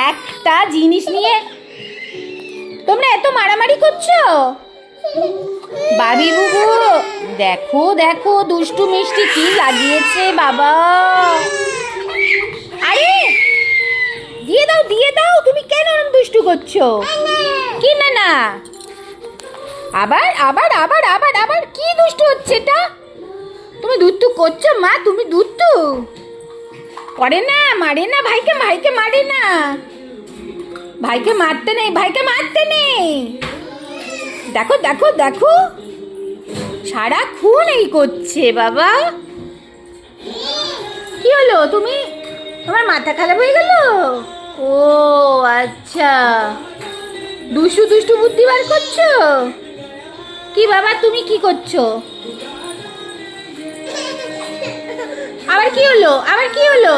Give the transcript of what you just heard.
একটা জিনিস নিয়ে তোমরা এত মারামারি করছো? বাবি বুবু দেখো দেখো দুষ্টু মিষ্টি কি লাগিয়েছে বাবা। আরে দিয়ে দাও তুমি কেন এরকম দুষ্টু করছো? কি না না আবার আবার আবার আবার আবার কি দুষ্টু হচ্ছে এটা? তুমি দুষ্টু করছো মা, তুমি দুষ্টু করে না, মারে না ভাইকে, ভাইকে মারে না, ভাইকে মারতে নেই, ভাইকে মারতে নেই। দেখো দেখো দেখো সারাক্ষণ এই করছে বাবা। কি হলো তুমি, তোমার মাথা খারাপ হয়ে গেল? ও আচ্ছা, দুষ্টু দুষ্টু বুদ্ধি বার করছো কি বাবা? তুমি কি করছো? আবার কি হলো, আবার কি হলো?